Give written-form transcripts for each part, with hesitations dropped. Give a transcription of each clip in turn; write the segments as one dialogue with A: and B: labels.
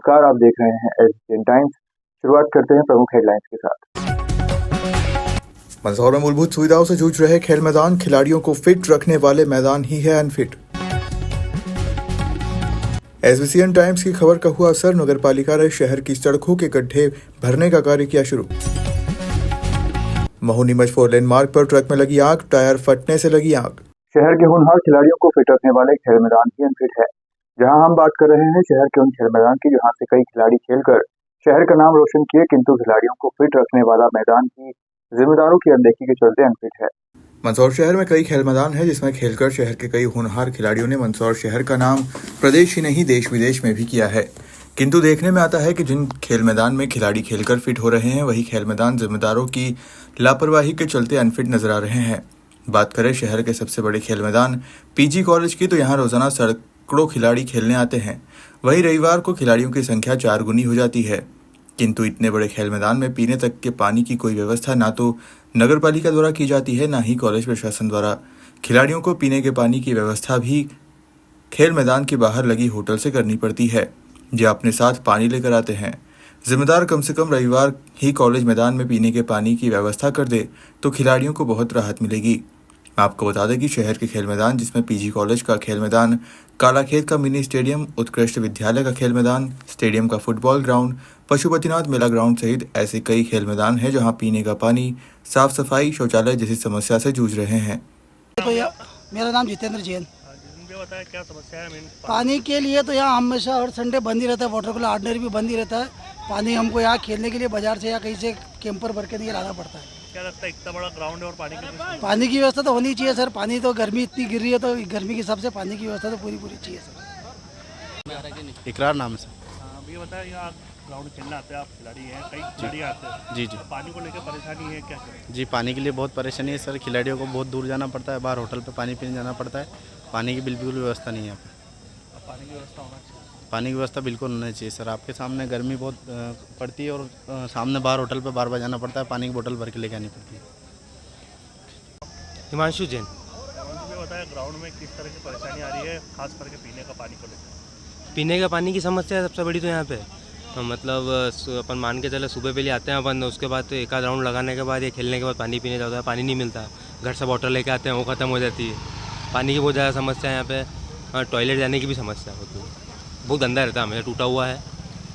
A: नमस्कार, आप देख रहे हैं एशियन टाइम्स। शुरुआत करते हैं प्रमुख हेडलाइंस के साथ।
B: मंदसौर में मूलभूत सुविधाओं से जूझ रहे खेल मैदान, खिलाड़ियों को फिट रखने वाले मैदान ही है अनफिट। एशियन टाइम्स की खबर का हुआ असर, नगर पालिका ने शहर की सड़कों के गड्ढे भरने का कार्य किया शुरू। महू नीमच 4 लेन मार्ग पर ट्रक में लगी आग, टायर फटने से लगी आग।
A: शहर के होनहार खिलाड़ियों को फिट रखने वाले खेल मैदान ही अनफिट है। जहां हम बात कर रहे हैं शहर के उन खेल मैदान की जहां से कई खिलाड़ी खेलकर शहर का नाम रोशन किए, किंतु खिलाड़ियों को फिट रखने वाला मैदान ही जिम्मेदारों की अनदेखी के चलते अनफिट है।
B: मंदसौर शहर में कई खेल मैदान है जिसमें खेलकर शहर के कई होनहार खिलाड़ियों ने मंदसौर शहर का नाम प्रदेश ही नहीं देश विदेश में भी किया है, किंतु देखने में आता है कि जिन खेल मैदान में खिलाड़ी खेलकर फिट हो रहे हैं वही खेल मैदान जिम्मेदारों की लापरवाही के चलते अनफिट नजर आ रहे हैं। बात करें शहर के सबसे बड़े खेल मैदान पीजी कॉलेज की, तो यहाँ रोजाना सैकड़ों खिलाड़ी खेलने आते हैं। वहीं रविवार को खिलाड़ियों की संख्या 4 गुनी हो जाती है, किंतु इतने बड़े खेल मैदान में पीने तक के पानी की कोई व्यवस्था ना तो नगर पालिका द्वारा की जाती है, ना ही कॉलेज प्रशासन द्वारा। खिलाड़ियों को पीने के पानी की व्यवस्था भी खेल मैदान के बाहर लगी होटल से करनी पड़ती है, जो अपने साथ पानी लेकर आते हैं। जिम्मेदार कम से कम रविवार ही कॉलेज मैदान में पीने के पानी की व्यवस्था कर दे तो खिलाड़ियों को बहुत राहत मिलेगी। आपको बता दें कि शहर के खेल मैदान जिसमें पीजी कॉलेज का खेल मैदान, कालाखेत का मिनी स्टेडियम, उत्कृष्ट विद्यालय का खेल मैदान, स्टेडियम का फुटबॉल ग्राउंड, पशुपतिनाथ मेला ग्राउंड सहित ऐसे कई खेल मैदान हैं जहां पीने का पानी, साफ सफाई, शौचालय जैसी समस्या से जूझ रहे हैं।
C: तो मेरा नाम जितेंद्र जैन।
D: मुझे बताया क्या समस्या है मेन?
C: पानी के लिए तो यहाँ हमेशा हर संडे बंद ही रहता है, वाटर कूलर ऑर्डिनरी भी बंद ही रहता है। पानी हमको यहाँ खेलने के लिए बाजार से या कहीं से कैंपर भर के नहीं लाना पड़ता है।
D: क्या लगता है इतना बड़ा ग्राउंड है और
C: पानी की व्यवस्था तो होनी चाहिए सर। पानी तो गर्मी इतनी गिर रही है, तो गर्मी के हिसाब से पानी की व्यवस्था तो पूरी चाहिए सर।
E: इकरार नाम से।
D: ये बताया यहाँ ग्राउंड खेलने आते हैं, आप खिलाड़ी हैं, कई खिलाड़ी आते हैं
E: जी।
D: तो पानी को लेकर परेशानी है क्या?
E: जी, पानी के लिए बहुत परेशानी है सर। खिलाड़ियों को बहुत दूर जाना पड़ता है, बाहर होटल पे पानी पीने जाना पड़ता है। पानी की बिल्कुल व्यवस्था नहीं है यहाँ पे।
D: पानी की व्यवस्था होना चाहिए।
E: पानी की व्यवस्था बिल्कुल होनी चाहिए सर। आपके सामने गर्मी बहुत पड़ती है और सामने बाहर होटल पे बार बार जाना पड़ता है, पानी की बोतल भर के लेके आनी पड़ती है।
F: हिमांशु जैन।
D: मुझे बताया ग्राउंड में किस तरह की परेशानी आ रही है, खास करके पीने का पानी को लेकर?
F: पीने का पानी की समस्या है सबसे बड़ी तो यहाँ पे। तो मतलब अपन मान के चले सुबह पहले आते हैं अपन, उसके बाद तो एक आध राउंड लगाने के बाद या खेलने के बाद पानी पीने जाता है, पानी नहीं मिलता। घर से बॉटल लेके आते हैं, वो ख़त्म हो जाती है। पानी की बहुत ज़्यादा समस्या है यहाँ पे। टॉयलेट जाने की भी समस्या होती है, बहुत गंदा रहता है, हमेशा टूटा हुआ है।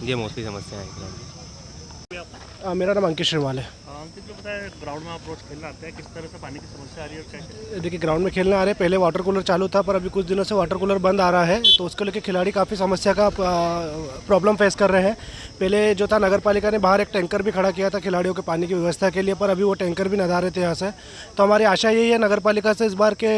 F: ये मोस्टली समस्या है।
G: मेरा नाम अंकित श्रीवाल है।
D: अंकित जो बताया ग्राउंड में आप रोज खेलने आते हैं, किस तरह से पानी की समस्या आ रही है और कैसे?
G: देखिए, ग्राउंड में खेलने आ रहे हैं। पहले वाटर कूलर चालू था, पर अभी कुछ दिनों से वाटर कूलर बंद आ रहा है, तो उसको लेकर खिलाड़ी काफ़ी समस्या का प्रॉब्लम फेस कर रहे हैं। पहले जो था नगर पालिका ने बाहर एक टैंकर भी खड़ा किया था खिलाड़ियों के पानी की व्यवस्था के लिए, पर अभी वो टैंकर भी नदा रहे थे यहाँ से। तो हमारी आशा यही है नगर पालिका से इस बार के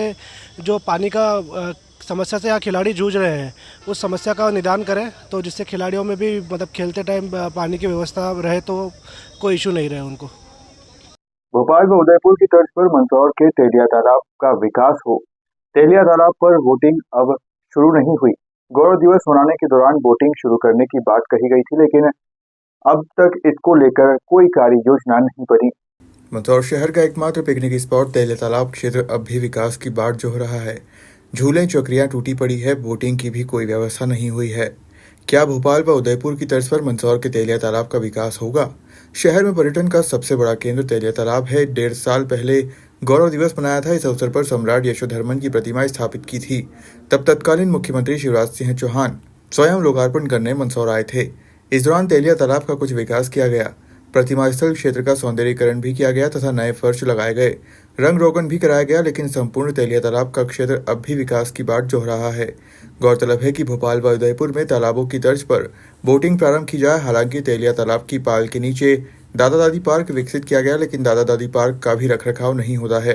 G: जो पानी का समस्या से यहाँ खिलाड़ी जूझ रहे हैं उस समस्या का निदान करें, तो जिससे खिलाड़ियों में भी मतलब खेलते टाइम पानी की व्यवस्था रहे तो कोई इशू नहीं रहे उनको।
A: भोपाल व उदयपुर की तर्ज पर मंदसौर के तेलिया तालाब का विकास हो। तेलिया तालाब पर वोटिंग अब शुरू नहीं हुई। गौरव दिवस मनाने के दौरान वोटिंग शुरू करने की बात कही गई थी, लेकिन अब तक इसको लेकर कोई कार्य योजना नहीं बनी।
B: मंदसौर शहर का एकमात्र पिकनिक स्पॉट तेलिया तालाब क्षेत्र अब भी विकास की बाट जोह रहा है। झूले चौकरियां टूटी पड़ी है, वोटिंग की भी कोई व्यवस्था नहीं हुई है। क्या भोपाल व उदयपुर की तर्ज पर मंदसौर के तेलिया तालाब का विकास होगा? शहर में पर्यटन का सबसे बड़ा केंद्र तेलिया तालाब है। 1.5 साल पहले गौरव दिवस मनाया था। इस अवसर पर सम्राट यशोधर्मन की प्रतिमा स्थापित की थी। तब तत्कालीन मुख्यमंत्री शिवराज सिंह चौहान स्वयं लोकार्पण करने मंदसौर आए थे। इस दौरान तेलिया तालाब का कुछ विकास किया गया, प्रतिमा स्थल क्षेत्र का सौंदर्यीकरण भी किया गया तथा नए फर्श लगाए गए, रंग रोगन भी कराया गया, लेकिन संपूर्ण तेलिया तालाब का क्षेत्र अब भी विकास की बाट जोह रहा है। गौरतलब है कि भोपाल व उदयपुर में तालाबों की तर्ज पर बोटिंग प्रारंभ की जाए। हालांकि तेलिया तालाब की पाल के नीचे दादा दादी पार्क विकसित किया गया, लेकिन दादा दादी पार्क का भी रखरखाव नहीं होता है।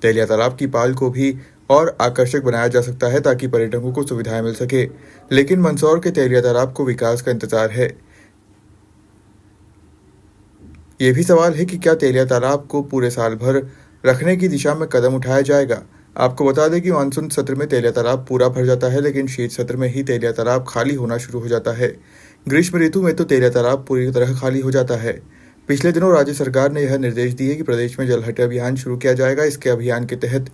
B: तेलिया तालाब की पाल को भी और आकर्षक बनाया जा सकता है ताकि पर्यटकों को सुविधाएं मिल सके, लेकिन मंदसौर के तेलिया तालाब को विकास का इंतजार है। ये भी सवाल है कि क्या तेलिया तालाब को पूरे साल भर रखने की दिशा में कदम उठाया जाएगा। आपको बता दें कि मानसून सत्र में तेलिया तालाब पूरा भर जाता है, लेकिन शीत सत्र में ही तेलिया तालाब खाली होना शुरू हो जाता है। ग्रीष्म ऋतु में तो तेलिया तालाब पूरी तरह खाली हो जाता है। पिछले दिनों राज्य सरकार ने यह निर्देश दिए कि प्रदेश में जलहट अभियान शुरू किया जाएगा। इसके अभियान के तहत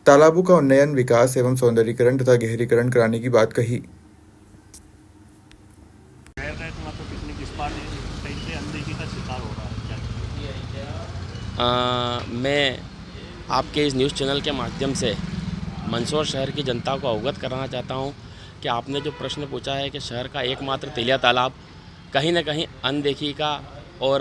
B: तालाबों का उन्नयन, विकास एवं सौंदर्यीकरण तथा गहरीकरण कराने की बात कही।
D: शहर का
H: मैं आपके इस न्यूज़ चैनल के माध्यम से मंदसौर शहर की जनता को अवगत कराना चाहता हूं कि आपने जो प्रश्न पूछा है कि शहर का एकमात्र तेलिया तालाब कहीं न कहीं अनदेखी का और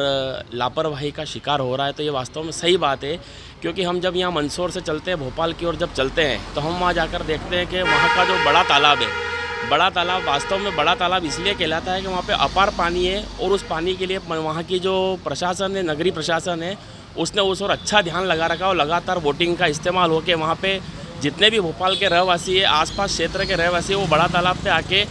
H: लापरवाही का शिकार हो रहा है, तो ये वास्तव में सही बात है। क्योंकि हम जब यहाँ मंदसौर से चलते हैं, भोपाल की ओर जब चलते हैं, तो हम वहाँ जाकर देखते हैं कि वहाँ का जो बड़ा तालाब है, बड़ा तालाब वास्तव में बड़ा तालाब इसलिए कहलाता है कि वहाँ पे अपार पानी है और उस पानी के लिए वहाँ की जो प्रशासन है, नगरीय प्रशासन है, उसने उस और अच्छा ध्यान लगा रखा और लगातार बोटिंग का इस्तेमाल होकर वहाँ पे जितने भी भोपाल के रहवासी है, आसपास क्षेत्र के रहवासी है, वो बड़ा तालाब पे आके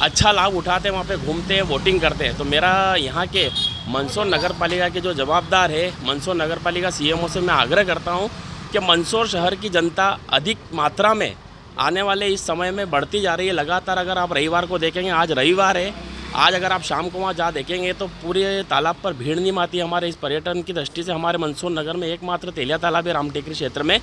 H: अच्छा लाभ उठाते हैं, वहाँ पे घूमते हैं, बोटिंग करते हैं। तो मेरा यहाँ के मंदसौर नगर पालिका के जो जवाबदार है, मंदसौर नगर पालिका सीएमओ से मैं आग्रह करता हूँ कि मंदसौर शहर की जनता अधिक मात्रा में आने वाले इस समय में बढ़ती जा रही है लगातार। अगर आप रविवार को देखेंगे, आज रविवार है, आज अगर आप शाम को वहाँ जा देखेंगे तो पूरे तालाब पर भीड़ नहीं आती। हमारे इस पर्यटन की दृष्टि से हमारे मंदसौर नगर में एकमात्र तेलिया तालाब है रामटेकरी क्षेत्र में।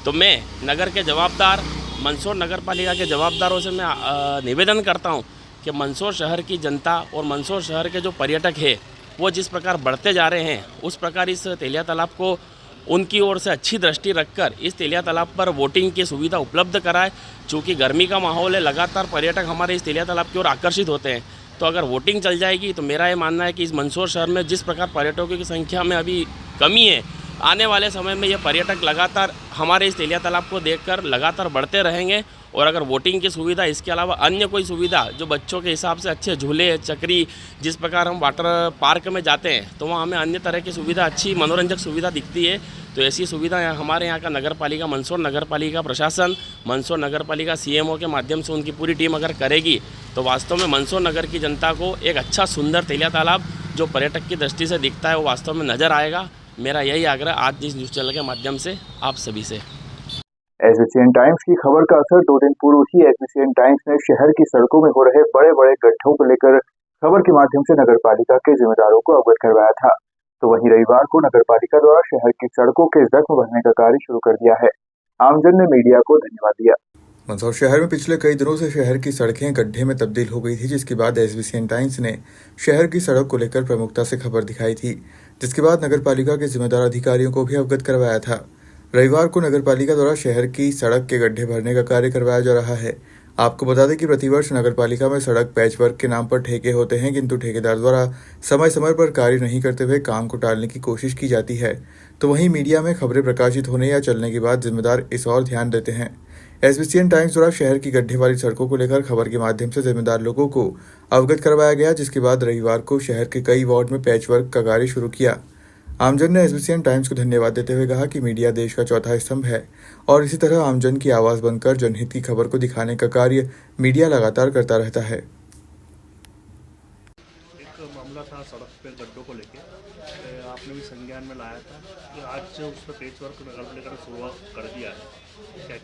H: तो मैं नगर के जवाबदार, मंदसौर नगर पालिका के जवाबदारों से मैं निवेदन करता हूँ कि मंदसौर शहर की जनता और मंदसौर शहर के जो पर्यटक है वो जिस प्रकार बढ़ते जा रहे हैं, उस प्रकार इस तेलिया तालाब को उनकी ओर से अच्छी दृष्टि रखकर इस तेलिया तालाब पर वोटिंग की सुविधा उपलब्ध कराए। चूँकि गर्मी का माहौल है, लगातार पर्यटक हमारे इस तेलिया तालाब की ओर आकर्षित होते हैं। तो अगर वोटिंग चल जाएगी तो मेरा ये मानना है कि इस मंदसौर शहर में जिस प्रकार पर्यटकों की संख्या में अभी कमी है, आने वाले समय में ये पर्यटक लगातार हमारे इस तेलिया तालाब को देखकर लगातार बढ़ते रहेंगे। और अगर वोटिंग की सुविधा, इसके अलावा अन्य कोई सुविधा जो बच्चों के हिसाब से अच्छे झूले, चक्री, जिस प्रकार हम वाटर पार्क में जाते हैं तो वहाँ हमें अन्य तरह की सुविधा, अच्छी मनोरंजक सुविधा दिखती है। तो ऐसी सुविधा हमारे यहाँ का नगर पालिका, मंदसौर नगर पालिका प्रशासन, मंदसौर नगर पालिका सीएमओ के माध्यम से उनकी पूरी टीम अगर करेगी तो वास्तव में मंदसौर नगर की जनता को एक अच्छा सुंदर तेलिया तालाब जो पर्यटक की दृष्टि से दिखता है वो वास्तव में नज़र आएगा। मेरा यही आग्रह आज इस न्यूज़ चैनल के माध्यम से आप सभी से।
A: एसबीसीएन टाइम्स की खबर का असर 2 दिन पूर्व ही एसबीसीएन टाइम्स ने शहर की सड़कों में हो रहे बड़े बड़े गड्ढों को लेकर खबर के माध्यम से नगर पालिका के जिम्मेदारों को अवगत करवाया था। तो वहीं रविवार को नगर पालिका द्वारा शहर की सड़कों के जख्म भरने का कार्य शुरू कर दिया है। आमजन ने मीडिया को धन्यवाद दिया।
B: मंदसौर शहर में पिछले कई दिनों से शहर की सड़कें गड्ढे में तब्दील हो गई थी, जिसके बाद एसबीसीएन टाइम्स ने शहर की सड़क को लेकर प्रमुखता से खबर दिखाई थी, जिसके बाद नगर पालिका के जिम्मेदार अधिकारियों को भी अवगत करवाया था। रविवार को नगर पालिका द्वारा शहर की सड़क के गड्ढे भरने का कार्य करवाया जा रहा है। आपको बता दें कि प्रतिवर्ष नगर पालिका में सड़क पैचवर्क के नाम पर ठेके होते हैं, किंतु ठेकेदार द्वारा समय समय पर कार्य नहीं करते हुए काम को टालने की कोशिश की जाती है। तो वहीं मीडिया में खबरें प्रकाशित होने या चलने के बाद जिम्मेदार इस ओर ध्यान देते हैं। एसबीसीएन टाइम्स द्वारा शहर की गड्ढे वाली सड़कों को लेकर खबर के माध्यम से जिम्मेदार लोगों को अवगत करवाया गया, जिसके बाद रविवार को शहर के कई वार्ड में पैचवर्क का कार्य शुरू किया। आमजन ने एसबीसीएन टाइम्स को धन्यवाद देते हुए कहा कि मीडिया देश का चौथा स्तंभ है और इसी तरह आमजन की आवाज़ बनकर जनहित की खबर को दिखाने का कार्य मीडिया लगातार करता रहता है।
D: एक मामला था सड़क पे गड्ढों को लेके, आपने भी संज्ञान में लाया था कि आज उस पर पेच वर्क नगर पालिका ने शुरुआत कर दिया है, क्या?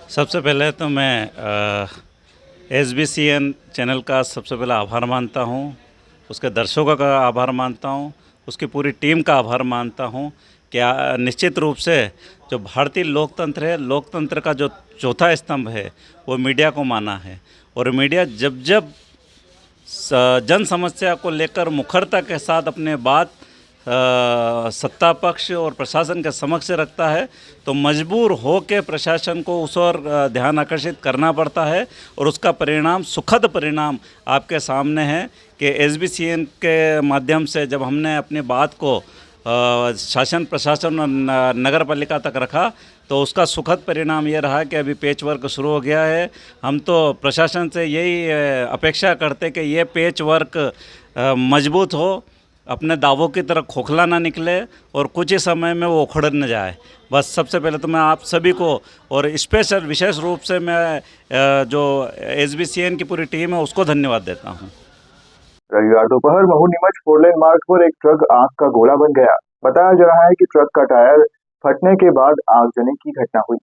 I: सबसे पहले तो मैं एसबीसीएन चैनल का सबसे पहले आभार मानता हूँ, उसके दर्शकों का आभार मानता हूँ, उसकी पूरी टीम का आभार मानता हूँ। क्या निश्चित रूप से जो भारतीय लोकतंत्र है, लोकतंत्र का जो चौथा स्तंभ है वो मीडिया को माना है। और मीडिया जब जब जन समस्या को लेकर मुखरता के साथ अपने बात सत्ता पक्ष और प्रशासन के समक्ष रखता है तो मजबूर हो के प्रशासन को उस ओर ध्यान आकर्षित करना पड़ता है। और उसका परिणाम, सुखद परिणाम आपके सामने है कि एसबीसीएन के माध्यम से जब हमने अपनी बात को शासन, प्रशासन और नगर पालिका तक रखा तो उसका सुखद परिणाम ये रहा कि अभी पैच वर्क शुरू हो गया है। हम तो प्रशासन से यही अपेक्षा करते कि ये पैच वर्क मजबूत हो, अपने दावों की तरह खोखला ना निकले और कुछ ही समय में वो उखड़ न जाए। बस सबसे पहले तो मैं आप सभी को और स्पेशल विशेष रूप से मैं जो एसबीसीएन की पूरी टीम है उसको धन्यवाद देता हूँ।
A: रविवार दोपहर महू नीमच 4 लेन मार्ग पर एक ट्रक आग का गोला बन गया। बताया जा रहा है कि ट्रक का टायर फटने के बाद आगजनी की घटना हुई।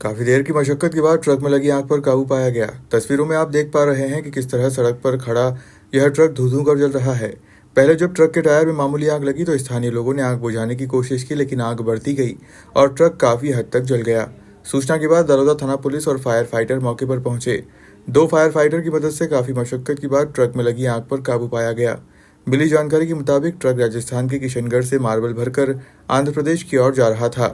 B: काफी देर की मशक्कत के बाद ट्रक में लगी आग पर काबू पाया गया। तस्वीरों में आप देख पा रहे हैं कि किस तरह सड़क पर खड़ा यह ट्रक धुआं कर जल रहा है। पहले जब ट्रक के टायर में मामूली आग लगी तो स्थानीय लोगों ने आग बुझाने की कोशिश की, लेकिन आग बढ़ती गई और ट्रक काफी हद तक जल गया। सूचना के बाद दरोदा थाना पुलिस और फायर फाइटर मौके पर पहुंचे। 2 फायर फाइटर की मदद से काफी मशक्कत के बाद ट्रक में लगी आग पर काबू पाया गया। मिली जानकारी के मुताबिक ट्रक राजस्थान के किशनगढ़ से मार्बल भरकर आंध्र प्रदेश की ओर जा रहा था।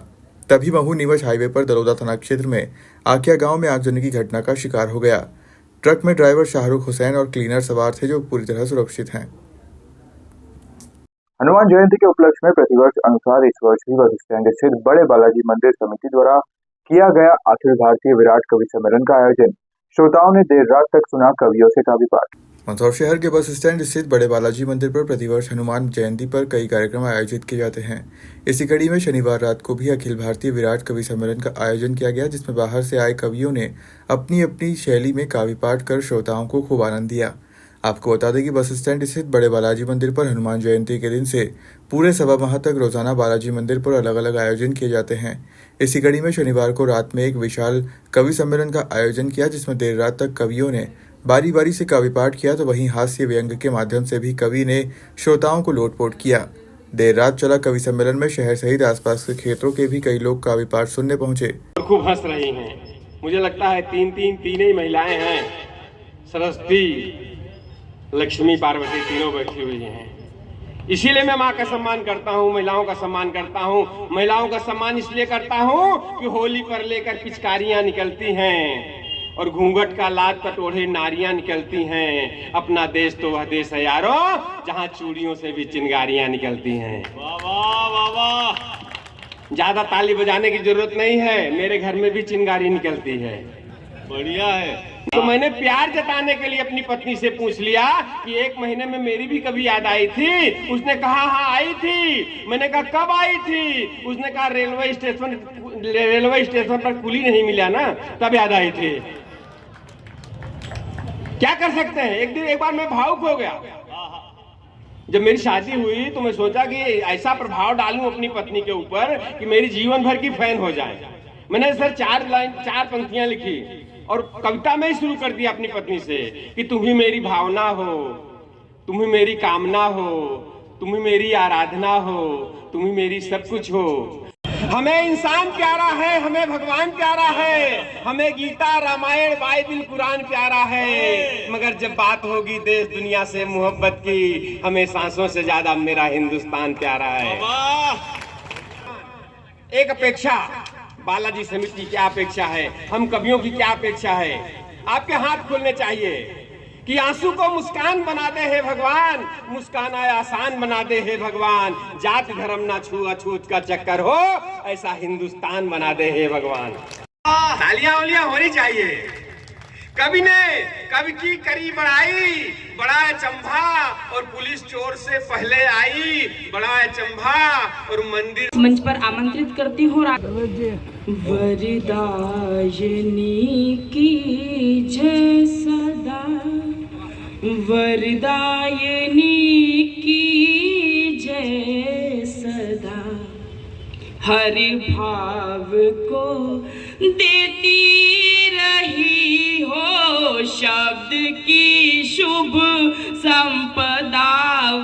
B: तभी महू नीमच हाईवे पर दरोदा थाना क्षेत्र में आकिया गांव में आगजनी की घटना का शिकार हो गया। ट्रक में ड्राइवर शाहरुख हुसैन और क्लीनर सवार थे जो पूरी तरह सुरक्षित हैं।
A: हनुमान जयंती के उपलक्ष्य में प्रतिवर्ष अनुसार इस वर्ष भी बस स्टैंड स्थित बड़े बालाजी मंदिर समिति द्वारा किया गया अखिल भारतीय विराट कवि सम्मेलन का आयोजन। श्रोताओं ने देर रात तक सुना कवियों से काव्य पाठ।
B: मंदसौर शहर के बस स्टैंड स्थित बड़े बालाजी मंदिर पर प्रतिवर्ष हनुमान जयंती पर कई कार्यक्रम आयोजित किए जाते हैं। इसी कड़ी में शनिवार रात को भी अखिल भारतीय विराट कवि सम्मेलन का आयोजन किया गया, जिसमें बाहर से आए कवियों ने अपनी अपनी शैली में काव्य पाठ कर श्रोताओं को खूब आनंद दिया। आपको बता दें कि बस स्टैंड स्थित बड़े बालाजी मंदिर पर हनुमान जयंती के दिन से पूरे सवा माह तक रोजाना बालाजी मंदिर पर अलग अलग आयोजन किए जाते हैं। इसी कड़ी में शनिवार को रात में एक विशाल कवि सम्मेलन का आयोजन किया, जिसमें देर रात तक कवियों ने बारी बारी से काव्य पाठ किया, तो वहीं हास्य व्यंग के माध्यम से भी कवि ने श्रोताओं को लोटपोट किया। देर रात चला कवि सम्मेलन में शहर सहित आसपास के क्षेत्रों के भी कई लोग काव्य पाठ सुनने पहुंचे।
J: खूब हंस रही हैं। मुझे लगता है तीन ही महिलाएं हैं, सरस्वती, लक्ष्मी, पार्वती, तीनों बैठी हुई हैं। इसीलिए मैं माँ का सम्मान करता हूँ, महिलाओं का सम्मान करता हूँ। महिलाओं का सम्मान इसलिए करता हूँ कि होली पर लेकर पिचकारियाँ निकलती हैं और घूंघट का लाद पटोरे नारियां निकलती हैं। अपना देश तो वह देश है यारो, जहां चूड़ियों से भी चिंगारियां निकलती हैं। वाह वाह वाह वाह। ज्यादा ताली बजाने की जरूरत नहीं है, मेरे घर में भी चिंगारी निकलती है। बढ़िया है। तो मैंने प्यार जताने के लिए अपनी पत्नी से पूछ लिया कि एक महीने में मेरी भी कभी याद आई थी। उसने कहा हाँ आई थी। मैंने कहा कब आई थी? उसने कहा रेलवे स्टेशन पर कुली नहीं मिला ना, तब याद आई थी। क्या कर सकते हैं, एक बार मैं भावुक हो गया। जब मेरी शादी हुई तो मैं सोचा कि ऐसा प्रभाव डालूं अपनी पत्नी के ऊपर कि मेरी जीवन भर की फैन हो जाए। मैंने सर 4 पंक्तियां लिखी और कविता में ही शुरू कर दिया अपनी पत्नी से कि तुम ही मेरी भावना हो, तुम ही मेरी कामना हो, तुम ही मेरी आराधना हो, तुम ही मेरी सब कुछ हो। हमें इंसान प्यारा है, हमें भगवान प्यारा है, हमें गीता, रामायण, बाइबिल, कुरान प्यारा है, मगर जब बात होगी देश दुनिया से मोहब्बत की, हमें सांसों से ज्यादा मेरा हिंदुस्तान प्यारा है। एक अपेक्षा, बालाजी समिति की क्या अपेक्षा है, हम कवियों की क्या अपेक्षा है? आपके हाथ खुलने चाहिए कि आंसू को मुस्कान बना दे हे भगवान, मुस्काना आसान बना दे हे भगवान, जात धर्म ना छूअछूत का चक्कर हो, ऐसा हिंदुस्तान बना दे हे भगवान। तालियां उलियां होनी चाहिए। कवि ने कवि की करी बड़ाई, बड़ा अचंभा और पुलिस चोर से पहले आई, बड़ा अचंभा और मंदिर।
K: मंच पर आमंत्रित करती हूँ वरदायिनी की जय सदा, वरदायिनी की जय सदा, हर भाव को देती रही हो, शब्द की शुभ संपदा,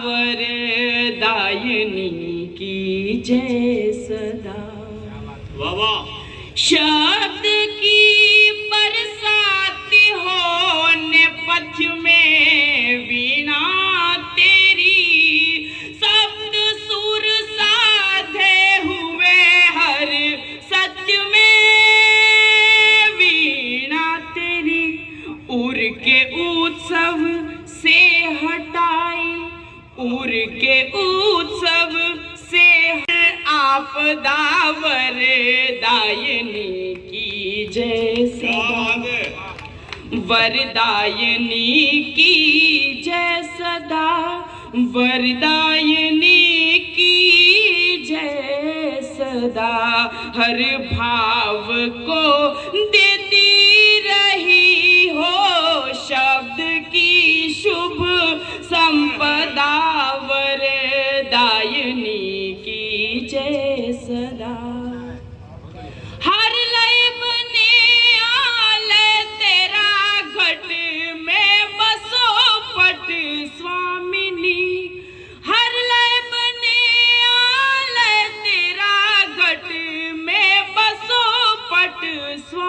K: वरदायिनी की जय सदा। शब्द की बरसाती हो नेपथ्य में वीणा तेरी, शब्द सुर साधे हुए हर सत्य में वीणा तेरी, उर के उत्सव से हटाई, उर के उत्सव से आपदा, वरदायिनी की जय सदा, वरदायिनी की जय सदा, वरदायिनी की जय सदा, हर भाव को देती रही हो, शब्द की शुभ संपदा, वरदायिनी की जय सदा। हर लय बने आले तेरा घट में बसो पट स्वामिनी, हर लय बने आले तेरा घट में बसो पट स्वामिनी।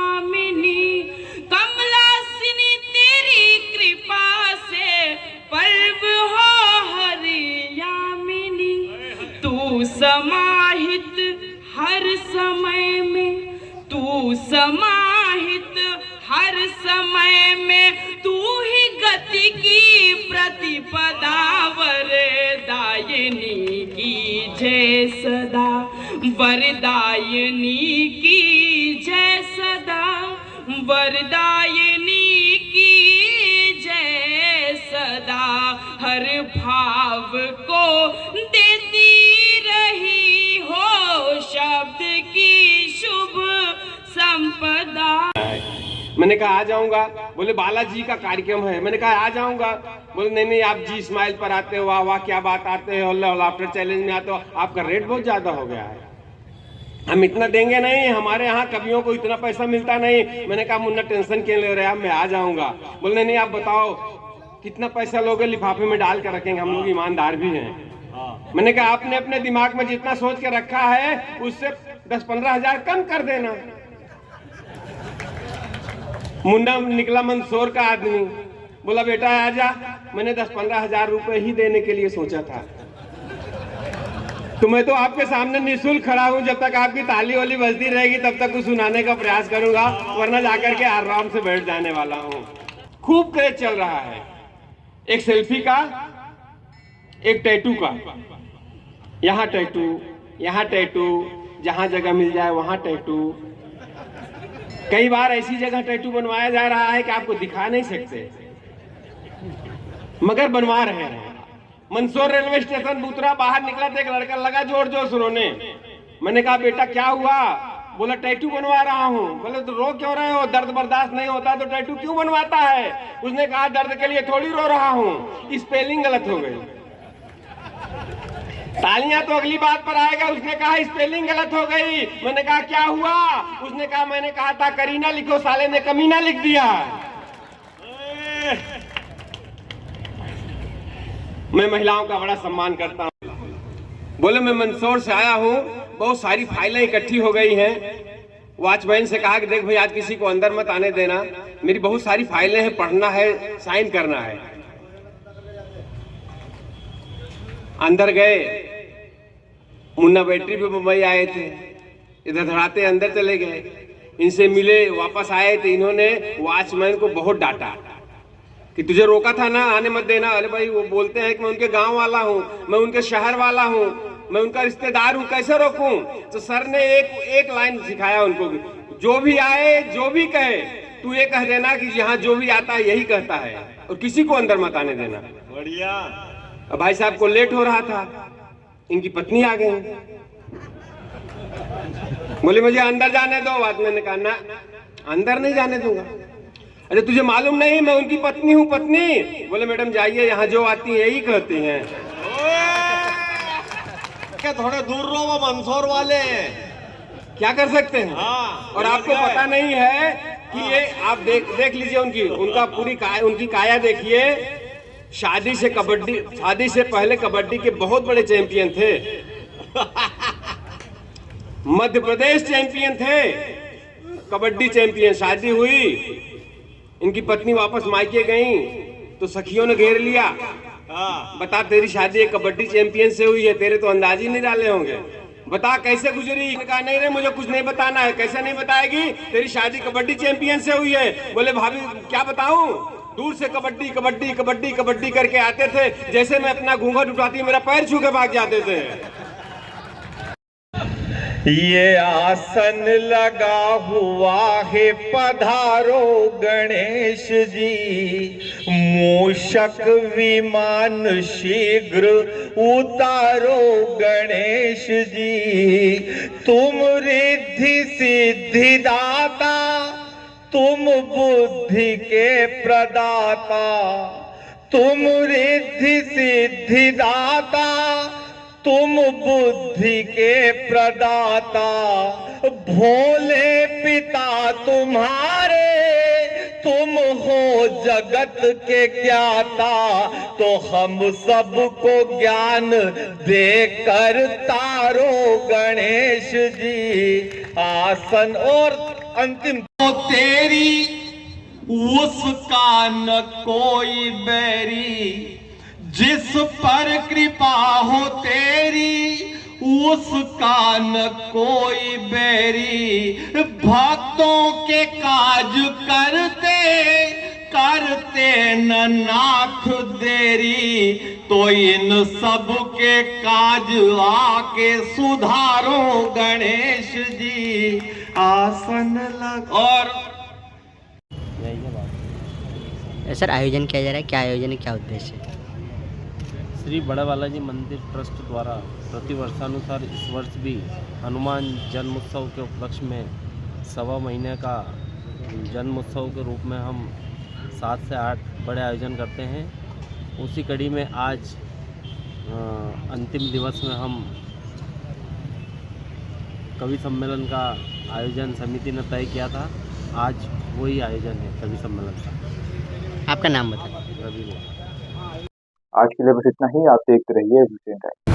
K: विपदा वरदायिनी की जय सदा, वरदायिनी की जय सदा, वरदायिनी की जय सदा, हर भाव को देती रही हो शब्द की शुभ संपदा।
J: मैंने कहा आ जाऊंगा, बोले बालाजी का कार्यक्रम है। मैंने कहा आ जाऊंगा, बोले नहीं नहीं आप जी स्माइल पर आते हो, वाह वाह क्या बात, आते हो लाफ्टर चैलेंज में आते हो, आपका रेट बहुत ज्यादा हो गया है, हम इतना देंगे नहीं, हमारे यहाँ कवियों को इतना पैसा मिलता नहीं। मैंने कहा मुन्ना टेंशन क्यों ले रहे हैं, मैं आ जाऊंगा। बोले नहीं आप बताओ कितना पैसा लोगे, लिफाफे में डाल कर रखेंगे, हम लोग ईमानदार भी हैं। मैंने कहा आपने अपने दिमाग में जितना सोच के रखा है उससे 10-15 हजार कम कर देना। मुन्ना निकला मंदसौर का आदमी, बोला बेटा आजा, मैंने 10-15 हजार रुपए ही देने के लिए सोचा था, तो मैं तो आपके सामने निःशुल्क खड़ा हूं, जब तक आपकी ताली वाली बजती रहेगी तब तक कुछ सुनाने का प्रयास करूंगा, वरना जाकर के आराम से बैठ जाने वाला हूं। खूब क्रेज चल रहा है, एक सेल्फी का, एक टैटू का, यहाँ टैटू, यहाँ टैटू, जहां जगह मिल जाए वहां टैटू। कई बार ऐसी जगह टैटू बनवाया जा रहा है कि आपको दिखा नहीं सकते, मगर बनवा रहे हैं। मंदसौर रेलवे स्टेशन उतरा, बाहर निकला तो एक लड़का लगा जोर जोर से रोने। मैंने कहा बेटा क्या हुआ, बोला टैटू बनवा रहा हूँ। बोले तो रो क्यों रहे हो, दर्द बर्दाश्त नहीं होता तो टैटू क्यों बनवाता है। उसने कहा दर्द के लिए थोड़ी रो रहा हूँ, स्पेलिंग गलत हो गई। तालियां तो अगली बात पर आएगा। उसने कहा स्पेलिंग गलत हो गई। मैंने कहा क्या हुआ, उसने कहा मैंने कहा था करीना लिखो, साले ने कमीना लिख दिया। मैं महिलाओं का बड़ा सम्मान करता हूं। बोले मैं मंदसौर से आया हूं, बहुत सारी फाइलें इकट्ठी हो गई हैं। वॉचमैन से कहा कि देख भाई आज किसी को अंदर मत आने देना, मेरी बहुत सारी फाइलें हैं, पढ़ना है, साइन करना है। अंदर गए, मुन्ना बैटरी पे मुंबई आए थे, इधर धड़ाते अंदर चले गए, इनसे मिले, वापस आए थे। इन्होंने वॉचमैन को बहुत डांटा कि तुझे रोका था ना, आने मत देना। अरे भाई वो बोलते हैं कि मैं उनके गांव वाला हूँ, मैं उनके शहर वाला हूँ, मैं उनका रिश्तेदार हूँ, कैसे रोकूं। तो सर ने एक लाइन सिखाया उनको, जो भी आए जो भी कहे तू ये कह देना कि यहाँ जो भी आता है यही कहता है, और किसी को अंदर मत आने देना। बढ़िया। अब भाई साहब को लेट हो रहा था, इनकी पत्नी आ गई, बोले मुझे अंदर जाने दो। वॉचमैन ने कहा ना अंदर नहीं जाने दूंगा। अरे तुझे मालूम नहीं मैं उनकी पत्नी हूँ, पत्नी। बोले मैडम जाइए, यहाँ जो आती है यही कहती हैं।
L: क्या थोड़े दूर रहो, वो मंदसौर वाले हैं,
J: क्या कर सकते हैं।
L: हाँ,
J: और आपको पता नहीं है कि ये आप देख लीजिए उनका उनकी काया देखिए। शादी से पहले कबड्डी के बहुत बड़े चैंपियन थे। मध्य प्रदेश चैंपियन थे, कबड्डी चैंपियन। शादी हुई, इनकी पत्नी वापस मायके गई तो सखियों ने घेर लिया। बता तेरी शादी एक कबड्डी चैंपियन से हुई है, तेरे तो अंदाज ही नहीं डाले होंगे, बता कैसे गुजरी। कहा नहीं रे मुझे कुछ नहीं बताना है। कैसे नहीं बताएगी, तेरी शादी कबड्डी चैंपियन से हुई है। बोले भाभी क्या बताऊं, दूर से कबड्डी कबड्डी कबड्डी कबड्डी करके आते थे, जैसे मैं अपना घूंघट उठाती मेरा पैर छू के भाग जाते थे।
L: ये आसन लगा हुआ है पधारो गणेश जी, मूषक विमान शीघ्र उतारो गणेश जी। तुम रिद्धि सिद्धि दाता, तुम बुद्धि के प्रदाता, तुम रिद्धि सिद्धि दाता, तुम बुद्धि के प्रदाता। भोले पिता तुम्हारे, तुम हो जगत के ज्ञाता, तो हम सबको ज्ञान देकर तारो गणेश जी। आसन और अंतिम तो तेरी उसका न कोई बैरी, जिस पर कृपा हो तेरी उसका न कोई बैरी। भक्तों के काज करते करते न नाथ देरी, तो इन सब के काज आके सुधारो गणेश जी। आसन लग और
M: सर आयोजन किया जा रहा है, क्या आयोजन है, क्या उद्देश्य है?
F: श्री बड़ा बालाजी मंदिर ट्रस्ट द्वारा प्रतिवर्षानुसार इस वर्ष भी हनुमान जन्मोत्सव के उपलक्ष्य में 1.25 महीने का जन्मोत्सव के रूप में हम 7 से 8 बड़े आयोजन करते हैं। उसी कड़ी में आज अंतिम दिवस में हम कवि सम्मेलन का आयोजन समिति ने तय किया था। आज वही आयोजन है कवि सम्मेलन का।
M: आपका नाम बताएं।
F: रवि।
A: आज के लिए बस इतना ही। आप देखते रहिए एसबीसी टाइम।